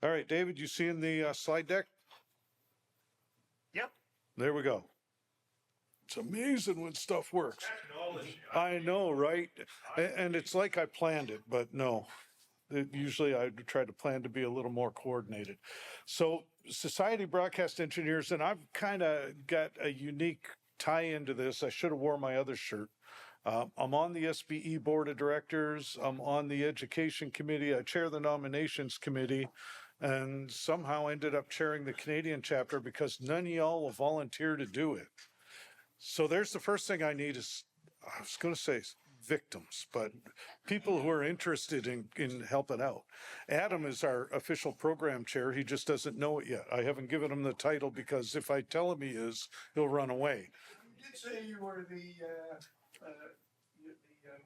All right, David, you seeing the slide deck? Yep. There we go. It's amazing when stuff works. Technology. I know, right? And it's like I planned it, but no. Usually I try to plan to be a little more coordinated. So Society Broadcast Engineers, and I've kind of got a unique tie into this. I should have worn my other shirt. I'm on the SBE Board of Directors. I'm on the Education Committee. I chair the Nominations Committee, and somehow ended up chairing the Canadian chapter because none of y'all will volunteer to do it. So there's the first thing I need is, I was going to say victims, but people who are interested in helping out. Adam is our official program chair. He just doesn't know it yet. I haven't given him the title because if I tell him he is, he'll run away. You did say you were the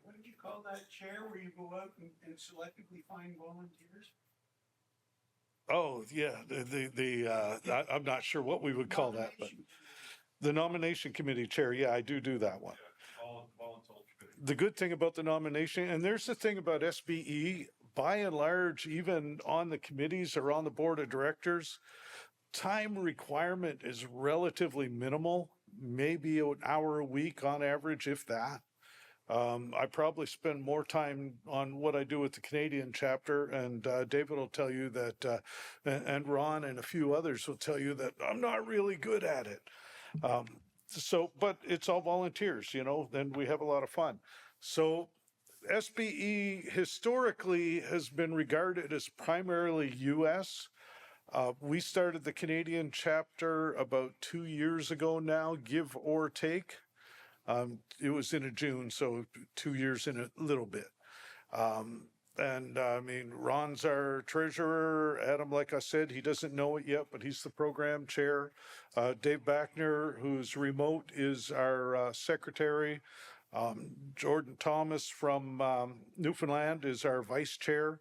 what did you call that chair where you go out and selectively find volunteers? Oh yeah, I'm not sure what we would call that, but the nomination committee chair. Yeah, I do that one. The good thing about the nomination, and there's the thing about SBE, by and large, even on the committees or on the board of directors, time requirement is relatively minimal, maybe an hour a week on average, if that. I probably spend more time on what I do with the Canadian chapter, and David will tell you that, and Ron and a few others will tell you that I'm not really good at it. But it's all volunteers, then we have a lot of fun. So SBE historically has been regarded as primarily U.S. We started the Canadian chapter about 2 years ago now, give or take. It was in June, so 2 years in a little bit. Ron's our treasurer. Adam, like I said, he doesn't know it yet, but he's the program chair. Dave Backner, who's remote, is our secretary. Jordan Thomas from Newfoundland is our vice chair.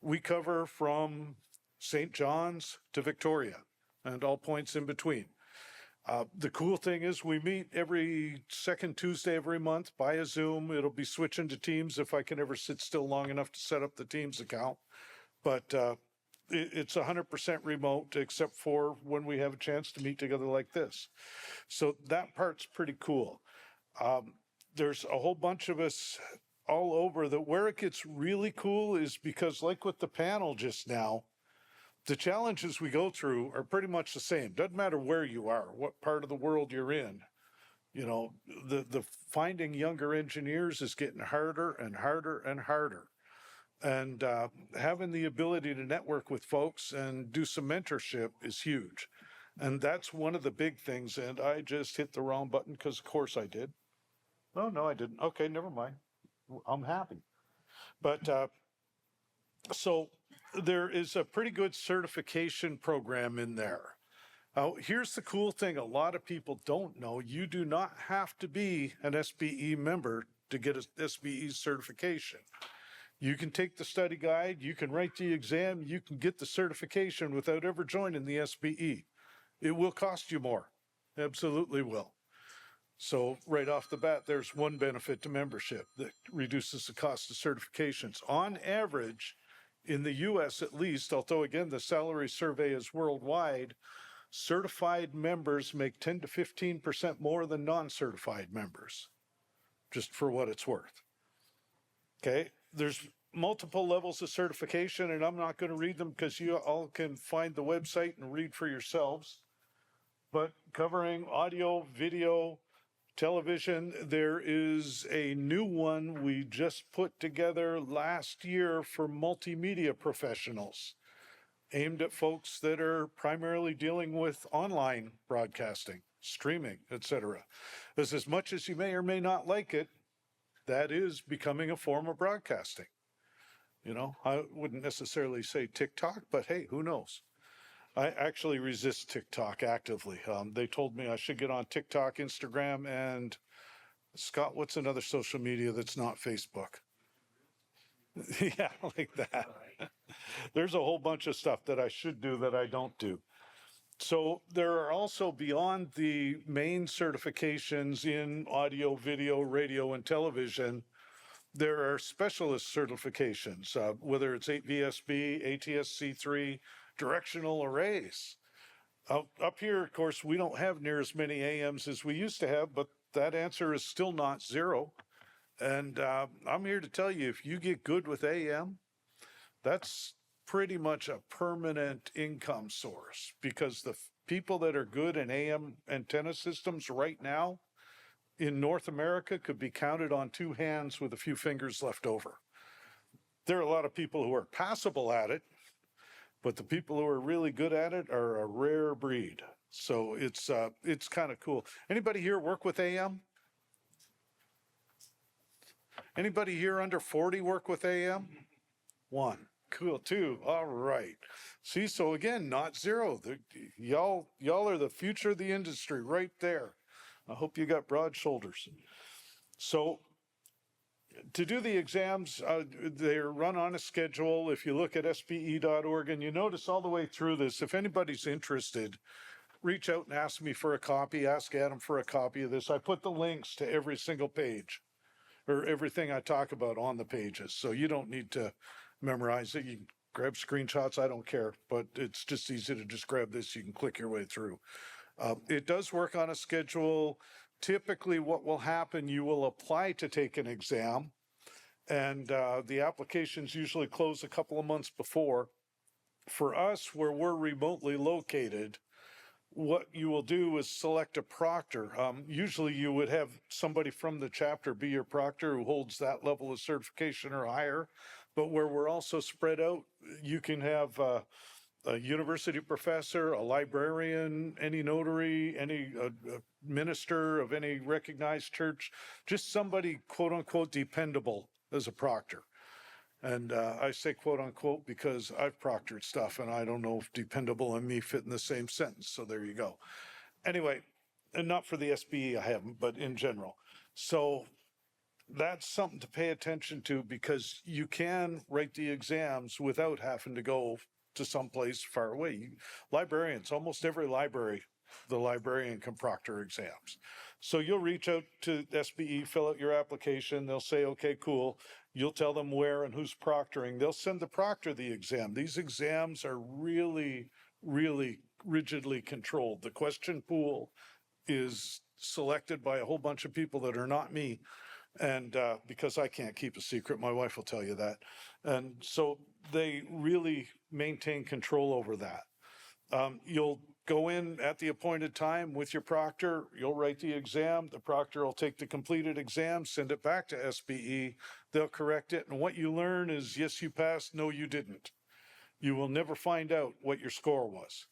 We cover from St. John's to Victoria and all points in between. The cool thing is we meet every second Tuesday every month via Zoom. It'll be switching to Teams if I can ever sit still long enough to set up the Teams account. But it's 100% remote except for when we have a chance to meet together like this. So that part's pretty cool. There's a whole bunch of us all over. Where it gets really cool is because, like with the panel just now, the challenges we go through are pretty much the same. Doesn't matter where you are, what part of the world you're in. The finding younger engineers is getting harder and harder and harder. And having the ability to network with folks and do some mentorship is huge. And that's one of the big things. And I just hit the wrong button because, of course, I did. Oh, no, I didn't. Okay, never mind. I'm happy. But so there is a pretty good certification program in there. Here's the cool thing a lot of people don't know. You do not have to be an SBE member to get an SBE certification. You can take the study guide, you can write the exam, you can get the certification without ever joining the SBE. It will cost you more. Absolutely will. So right off the bat, there's one benefit to membership that reduces the cost of certifications. On average, in the U.S. at least, although again, the salary survey is worldwide, certified members make 10 to 15% more than non-certified members, just for what it's worth. Okay, there's multiple levels of certification, and I'm not going to read them because you all can find the website and read for yourselves. But covering audio, video, television, there is a new one we just put together last year for multimedia professionals, aimed at folks that are primarily dealing with online broadcasting, streaming, etc. As much as you may or may not like it, that is becoming a form of broadcasting. I wouldn't necessarily say TikTok, but hey, who knows? I actually resist TikTok actively. They told me I should get on TikTok, Instagram, and Scott, what's another social media that's not Facebook? Yeah, like that. There's a whole bunch of stuff that I should do that I don't do. So there are also, beyond the main certifications in audio, video, radio, and television, There are specialist certifications, whether it's 8VSB, ATSC3, directional arrays. Up here, of course, we don't have near as many AMs as we used to have, but that answer is still not zero. And I'm here to tell you, if you get good with AM, that's pretty much a permanent income source, because the people that are good in AM antenna systems right now in North America could be counted on two hands with a few fingers left over. There are a lot of people who are passable at it, but the people who are really good at it are a rare breed. So it's kind of cool. Anybody here work with AM? Anybody here under 40 work with AM? One. Cool. Two. All right. See, so again, not zero. Y'all are the future of the industry right there. I hope you got broad shoulders. So to do the exams, they're run on a schedule. If you look at SBE.org, and you notice all the way through this, if anybody's interested, reach out and ask me for a copy, ask Adam for a copy of this. I put the links to every single page, or everything I talk about on the pages. So you don't need to memorize it. You can grab screenshots, I don't care, but it's just easy to just grab this. You can click your way through. It does work on a schedule. Typically what will happen, you will apply to take an exam, and the applications usually close a couple of months before. For us, where we're remotely located, what you will do is select a proctor. Usually you would have somebody from the chapter be your proctor who holds that level of certification or higher. But where we're also spread out, you can have a university professor, a librarian, any notary, any minister of any recognized church, just somebody quote unquote dependable as a proctor. And I say quote unquote because I've proctored stuff, and I don't know if dependable and me fit in the same sentence. So there you go. Anyway, and not for the SBE, I haven't, but in general. So that's something to pay attention to, because you can write the exams without having to go to someplace far away. Librarians, almost every library, the librarian can proctor exams. So you'll reach out to SBE, fill out your application. They'll say, okay, cool. You'll tell them where and who's proctoring. They'll send the proctor the exam. These exams are really, really rigidly controlled. The question pool is selected by a whole bunch of people that are not me. And because I can't keep a secret, my wife will tell you that. And so they really maintain control over that. You'll go in at the appointed time with your proctor. You'll write the exam. The proctor will take the completed exam, send it back to SBE. They'll correct it. And what you learn is, yes, you passed. No, you didn't. You will never find out what your score was.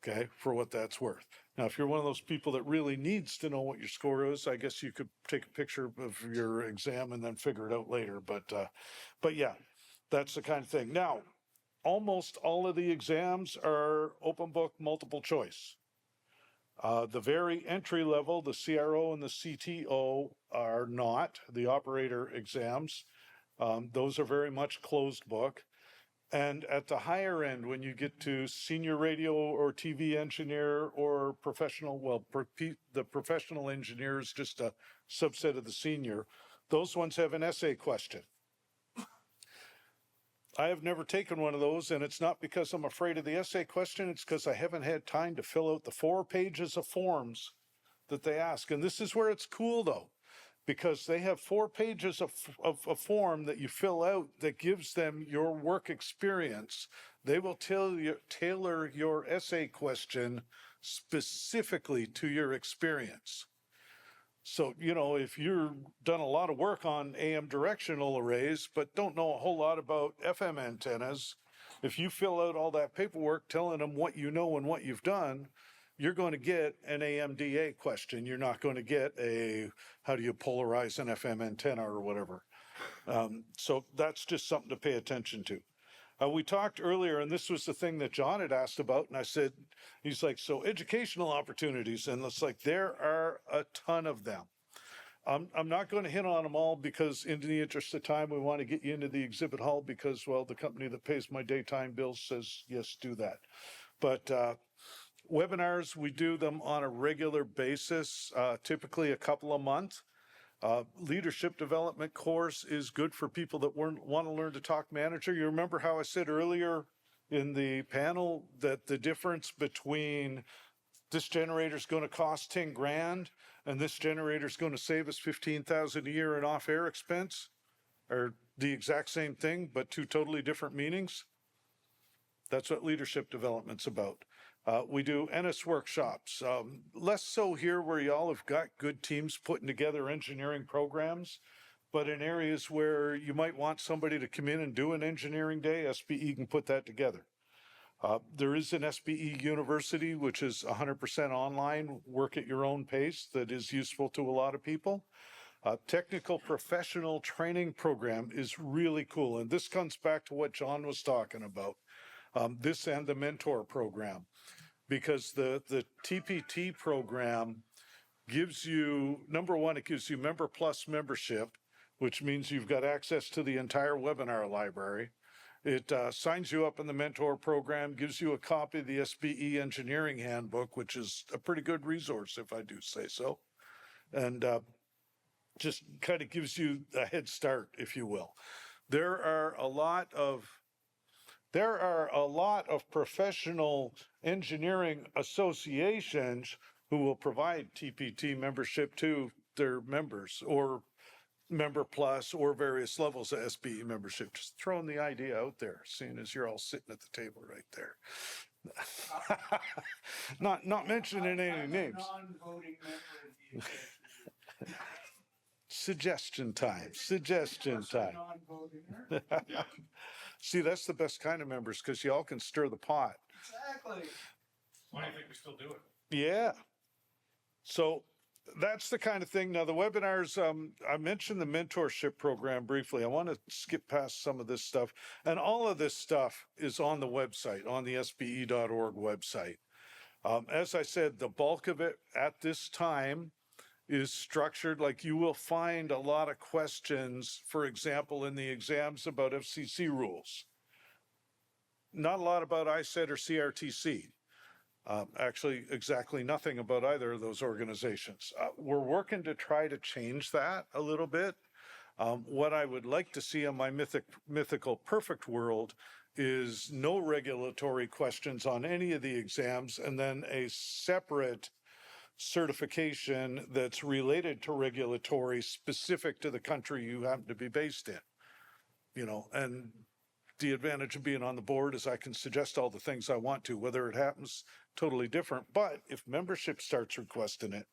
Okay, for what that's worth. Now, if you're one of those people that really needs to know what your score is, I guess you could take a picture of your exam and then figure it out later. But yeah, that's the kind of thing. Now, almost all of the exams are open book, multiple choice. The very entry level, the CRO and the CTO, are not the operator exams. Those are very much closed book. And at the higher end, when you get to senior radio or TV engineer or professional, well, the professional engineer is just a subset of the senior. Those ones have an essay question. I have never taken one of those, and it's not because I'm afraid of the essay question. It's because I haven't had time to fill out the 4 pages of forms that they ask. And this is where it's cool, though, because they have 4 pages of a form that you fill out that gives them your work experience. They will tailor your essay question specifically to your experience. So, you know, if you've done a lot of work on AM directional arrays, but don't know a whole lot about FM antennas, if you fill out all that paperwork telling them what you know and what you've done, you're going to get an AMDA question. You're not going to get a, how do you polarize an FM antenna or whatever. So that's just something to pay attention to. We talked earlier, and this was the thing that John had asked about, and I said, he's like, so educational opportunities, and it's like, there are a ton of them. I'm not going to hit on them all because in the interest of time, we want to get you into the exhibit hall because, well, the company that pays my daytime bills says, yes, do that. But webinars, we do them on a regular basis, typically a couple a month. Leadership development course is good for people that want to learn to talk manager. You remember how I said earlier in the panel that the difference between this generator is going to cost 10 grand and this generator is going to save us 15,000 a year in off-air expense are the exact same thing, but two totally different meanings? That's what leadership development's about. We do Ennes Workshops, less so here where y'all have got good teams putting together engineering programs, but in areas where you might want somebody to come in and do an engineering day, SBE can put that together. There is an SBE University, which is 100% online, work at your own pace, that is useful to a lot of people. Technical professional training program is really cool. And this comes back to what John was talking about, this and the mentor program, because the TPT program gives you, number one, it gives you Member Plus membership, which means you've got access to the entire webinar library. It signs you up in the mentor program, gives you a copy of the SBE Engineering Handbook, which is a pretty good resource, if I do say so. And just kind of gives you a head start, if you will. There are a lot of professional engineering associations who will provide TPT membership to their members, or Member Plus, or various levels of SBE membership. Just throwing the idea out there, seeing as you're all sitting at the table right there. Not mentioning any names. Non-voting member of the executive. Suggestion time. Suggestion time. Non-voting. See, that's the best kind of members, because y'all can stir the pot. Exactly. Why do you think we still do it? Yeah. So that's the kind of thing. Now, the webinars, I mentioned the mentorship program briefly. I want to skip past some of this stuff. And all of this stuff is on the website, on the SBE.org website. As I said, the bulk of it at this time is structured like you will find a lot of questions, for example, in the exams about FCC rules. Not a lot about ISET or CRTC. Actually, exactly nothing about either of those organizations. We're working to try to change that a little bit. What I would like to see in my mythical perfect world is no regulatory questions on any of the exams, and then a separate certification that's related to regulatory specific to the country you happen to be based in. You know, and the advantage of being on the board is I can suggest all the things I want to, whether it happens totally different. But if membership starts requesting it,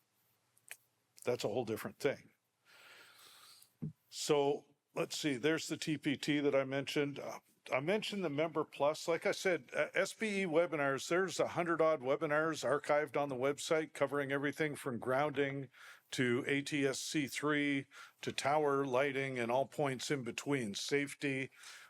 that's a whole different thing. So let's see, there's the TPT that I mentioned. I mentioned the Member Plus. Like I said, SBE Webinars, there's 100-odd webinars archived on the website covering everything from grounding to ATSC3 to tower lighting and all points in between, safety.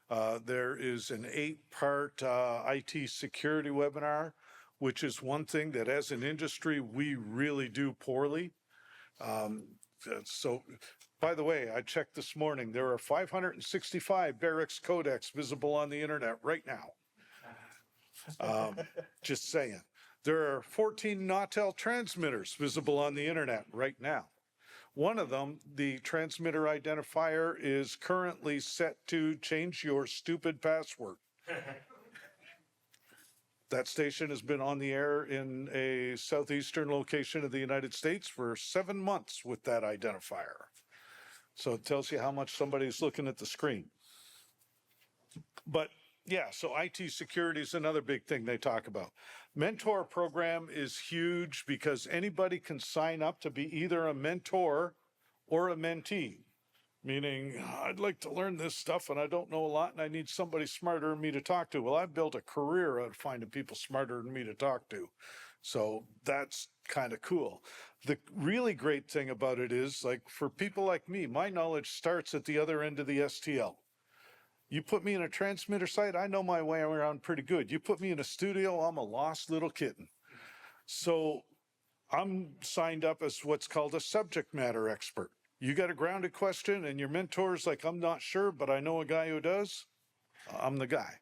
There is an 8-part IT security webinar, which is one thing that as an industry, we really do poorly. So, by the way, I checked this morning, there are 565 barracks codecs visible on the internet right now. Just saying. There are 14 Nautel transmitters visible on the internet right now. One of them, the transmitter identifier, is currently set to change your stupid password. That station has been on the air in a southeastern location of the United States for 7 months with that identifier. So it tells you how much somebody's looking at the screen. But yeah, so IT security is another big thing they talk about. Mentor program is huge because anybody can sign up to be either a mentor or a mentee. Meaning, I'd like to learn this stuff and I don't know a lot and I need somebody smarter than me to talk to. Well, I've built a career out of finding people smarter than me to talk to. So that's kind of cool. The really great thing about it is, like, for people like me, my knowledge starts at the other end of the STL. You put me in a transmitter site, I know my way around pretty good. You put me in a studio, I'm a lost little kitten. So I'm signed up as what's called a subject matter expert. You got a grounded question and your mentor's like, I'm not sure, but I know a guy who does. I'm the guy.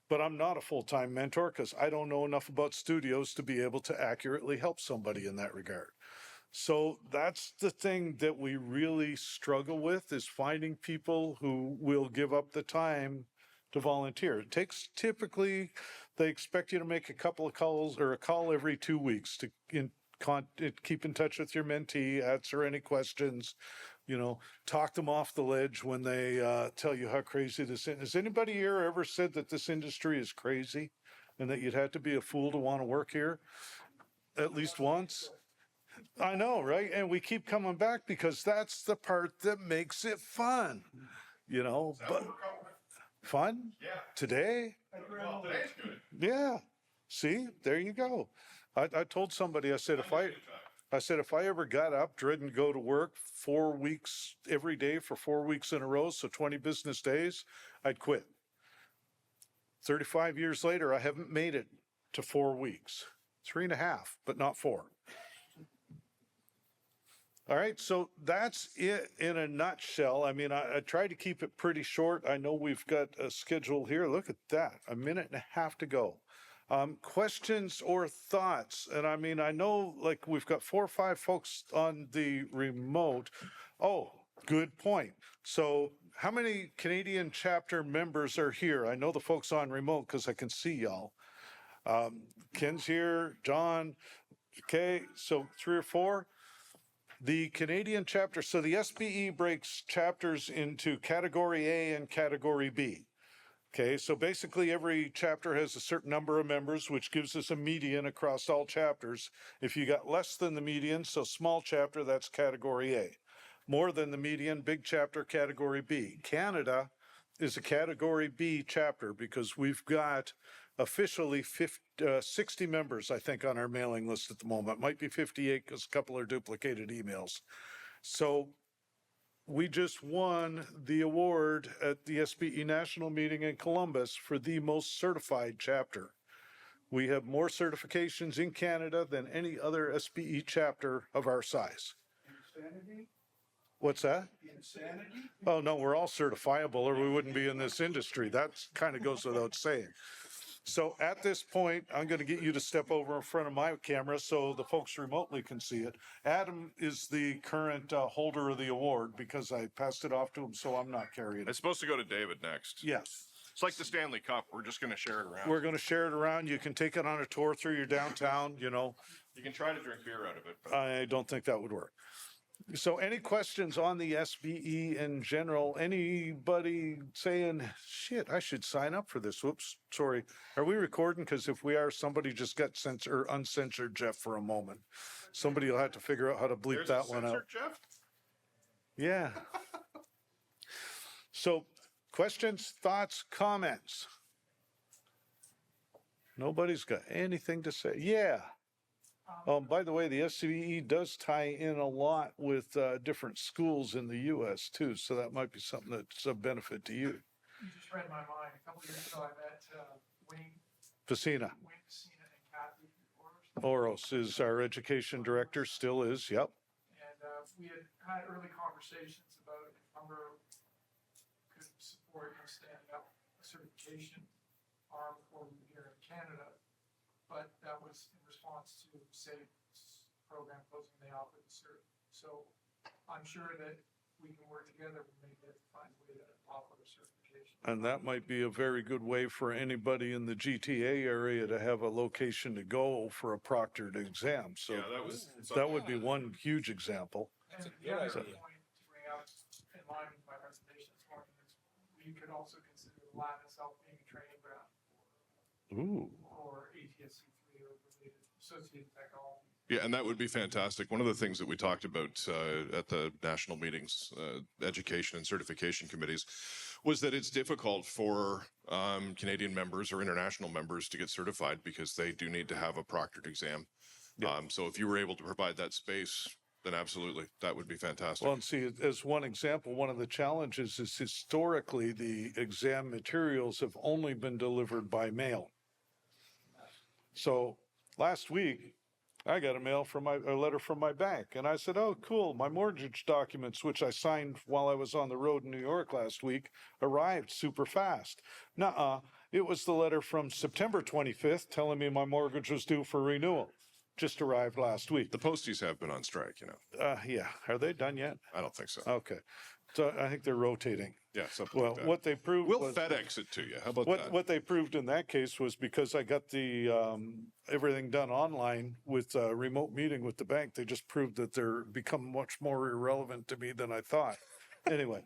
But I'm not a full-time mentor because I don't know enough about studios to be able to accurately help somebody in that regard. So that's the thing that we really struggle with, is finding people who will give up the time to volunteer. It takes typically, they expect you to make a couple of calls or a call every 2 weeks to keep in touch with your mentee, answer any questions, talk them off the ledge when they tell you how crazy this is. Has anybody here ever said that this industry is crazy and that you'd have to be a fool to want to work here at least once? I know, right? And we keep coming back because that's the part that makes it fun, but fun Yeah. today. Well, today's good. Yeah. See, there you go. I told somebody, I said, if I ever got up, didn't go to work 4 weeks every day for 4 weeks in a row, so 20 business days, I'd quit. 35 years later, I haven't made it to 4 weeks, 3.5, but not 4. All right, so that's it in a nutshell. I mean, I tried to keep it pretty short. I know we've got a schedule here. Look at that, 1.5 minutes to go. Questions or thoughts? And I mean, I know like we've got 4 or 5 folks on the remote. Oh, good point. So how many Canadian chapter members are here? I know the folks on remote because I can see y'all. Ken's here, John. Okay, so 3 or 4. The Canadian chapter, so the SBE breaks chapters into Category A and Category B. Okay, so basically every chapter has a certain number of members, which gives us a median across all chapters. If you got less than the median, so small chapter, that's Category A. More than the median, big chapter, Category B. Canada is a Category B chapter because we've got officially 60 members, I think, on our mailing list at the moment. Might be 58 because a couple are duplicated emails. So we just won the award at the SBE National Meeting in Columbus for the most certified chapter. We have more certifications in Canada than any other SBE chapter of our size. Insanity? What's that? Insanity? Oh, no, we're all certifiable or we wouldn't be in this industry. That kind of goes without saying. So at this point, I'm going to get you to step over in front of my camera so the folks remotely can see it. Adam is the current holder of the award because I passed it off to him, so I'm not carrying it. It's supposed to go to David next. Yes. It's like the Stanley Cup. We're just going to share it around. We're going to share it around. You can take it on a tour through your downtown, You can try to drink beer out of it. But I don't think that would work. So any questions on the SBE in general? Anybody saying, shit, I should sign up for this? Whoops, sorry. Are we recording? Because if we are, somebody just got censored or uncensored Jeff for a moment. Somebody will have to figure out how to bleep there's that a one out. censor, Jeff? Yeah. So questions, thoughts, comments? Nobody's got anything to say. Yeah. By the way, the SBE does tie in a lot with different schools in the U.S. too, so that might be something that's a benefit to you. You just read my mind. A couple years ago, I met Wayne Facina Pacina and Kathy Oros. Oros is our education director, still is, yep. And we had early conversations about if Humber could support standing up a certification arm for them here in Canada. But that was in response to SAFE's program closing, they offered the cert. So I'm sure that we can work together, we may be able to find a way to offer a certification. And that might be a very good way for anybody in the GTA area to have a location to go for a proctored exam. So Yeah, that was that would be one huge example. And the other point to bring up in line with my presentation this morning is we could also consider the lab itself being a training ground Ooh. for ATSC3 or related associated technology. Yeah, and that would be fantastic. One of the things that we talked about at the national meetings, education and certification committees, was that it's difficult for Canadian members or international members to get certified because they do need to have a proctored exam. Yeah. So if you were able to provide that space, then absolutely, that would be fantastic. Well, and see, as one example, one of the challenges is historically the exam materials have only been delivered by mail. So last week, I got a letter from my bank, and I said, "Oh, cool! My mortgage documents, which I signed while I was on the road in New York last week, arrived super fast." Nuh-uh. It was the letter from September 25th telling me my mortgage was due for renewal. just arrived last week. The posties have been on strike, you know. Yeah, are they done yet? I don't think so. Okay, so I think they're rotating. Yeah, something Well, like that. what they proved We'll was, FedEx it to you. How about what that? what they proved in that case was because I got the everything done online with a remote meeting with the bank. They just proved that they're become much more irrelevant to me than I thought. Anyway,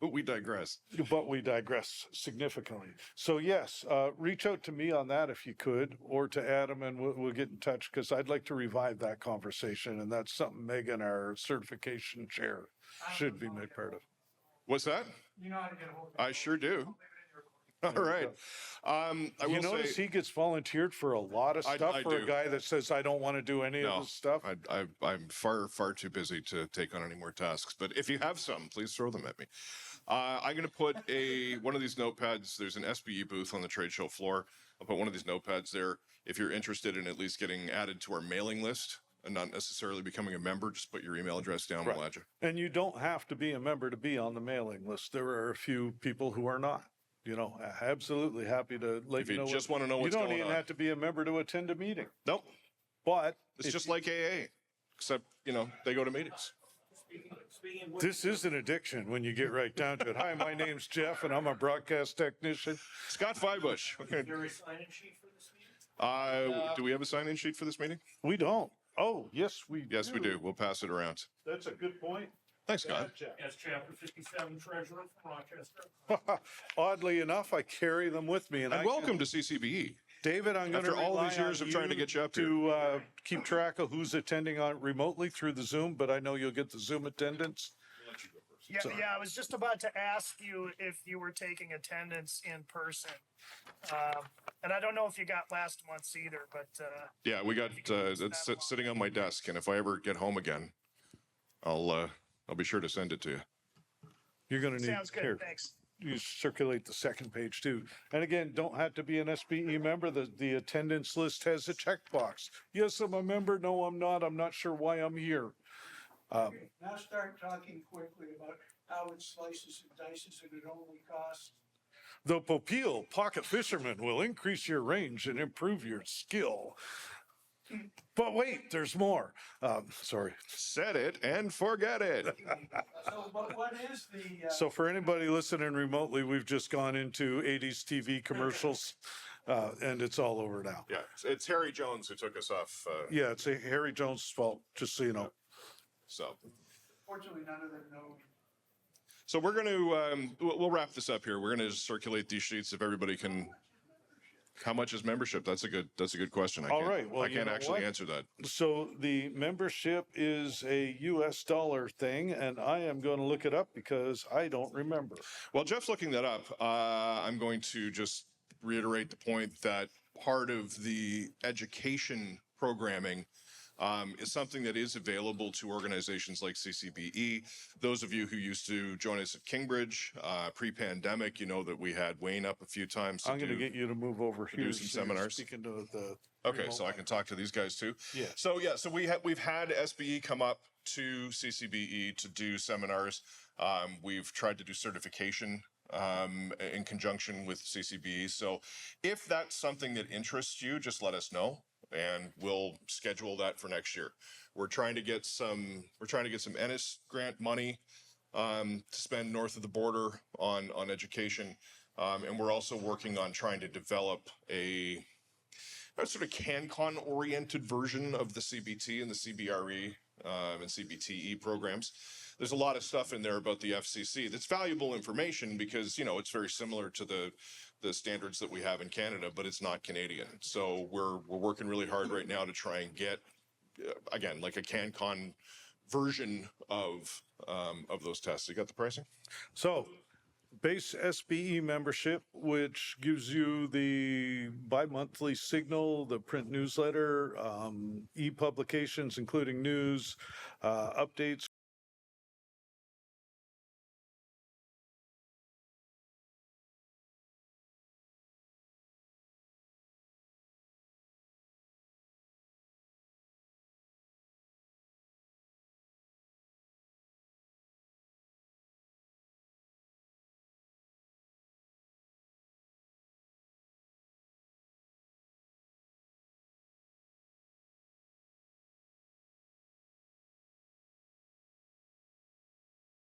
We digress. but we digress significantly. So yes, reach out to me on that if you could, or to Adam, and we'll get in touch, because I'd like to revive that conversation, and that's something Megan, our certification chair, should be made part of. What's that? You know how to get a hold of me. I sure do. I'll leave it in your court. All right. I You will notice say, he gets volunteered for a lot of I stuff for do. a guy that says, I don't want to do any of no, this stuff. I'm far too busy to take on any more tasks. But if you have some, please throw them at me. I'm going to put one of these notepads. There's an SBE booth on the trade show floor. I'll put one of these notepads there. If you're interested in at least getting added to our mailing list and not necessarily becoming a member, just put your email address down. Right. We'll add you. And you don't have to be a member to be on the mailing list. There are a few people who are not. You know, absolutely happy to let If you you know. just want to know what's you don't going even on. have to be a member to attend a meeting. Nope. But It's if just you- like AA, except, you know, they go to meetings. Speaking of which, this is an addiction when you get right down to it. Hi, my name's Jeff, and I'm a broadcast technician. Scott Feibush. Okay. is there a sign-in sheet for this meeting? Do we have a sign-in sheet for this meeting? We don't. Oh, yes, we Yes, we do. We'll pass it around. That's a good point. Thanks, Scott. As chapter 57 treasurer from Rochester. Oddly enough, I carry them with me, and And I welcome to CCBE. David, I'm going to After all these years of trying to get you up here. to keep track of who's attending on remotely through the Zoom, but I know you'll get the Zoom attendance. Yeah, Sorry. yeah, I was just about to ask you if you were taking attendance in person. And I don't know if you got last month's either, but, Yeah, we got it's sitting on my desk, and if I ever get home again, I'll be sure to send it to you. You're going to need sounds good, here. thanks. You circulate the second page too. And again, don't have to be an SBE member. The attendance list has a checkbox. Yes, I'm a member. No, I'm not. I'm not sure why I'm here. Now start talking quickly about how it slices and dices and it only costs. The Popeil Pocket Fisherman will increase your range and improve your skill. But wait, there's more. Sorry. Set it and forget it. So, but what is the, So for anybody listening remotely, we've just gone into 80s TV commercials, and it's all over now. Yeah, it's Harry Jones who took us off. Yeah, it's Harry Jones' fault, just so you know. So fortunately, none of them know. So we're going to, we'll wrap this up here. We're going to circulate these sheets if everybody can. How much is membership? That's a good question. All right, well, I you can't know actually what? answer that. So the membership is a US dollar thing, and I am going to look it up because I don't remember. While Jeff's looking that up, I'm going to just reiterate the point that part of the education programming is something that is available to organizations like CCBE. Those of you who used to join us at Kingbridge pre-pandemic, you know that we had Wayne up a few times. I'm going to get you to move over do here. some so you're seminars. Speaking to the. Okay, remote so I can talk to these guys too. Yeah. So we've had SBE come up to CCBE to do seminars. We've tried to do certification in conjunction with CCBE. So if that's something that interests you, just let us know, and we'll schedule that for next year. We're trying to get some Ennes grant money to spend north of the border on education, and we're also working on trying to develop a sort of CanCon oriented version of the CBT and the CBRE and CBTE programs. There's a lot of stuff in there about the FCC that's valuable information because, you know, it's very similar to the standards that we have in Canada, but it's not Canadian. So we're working really hard right now to try and get, again, like a CanCon version of those tests. You got the pricing? So, base SBE membership, which gives you the bi-monthly signal, the print newsletter, e-publications, including news, updates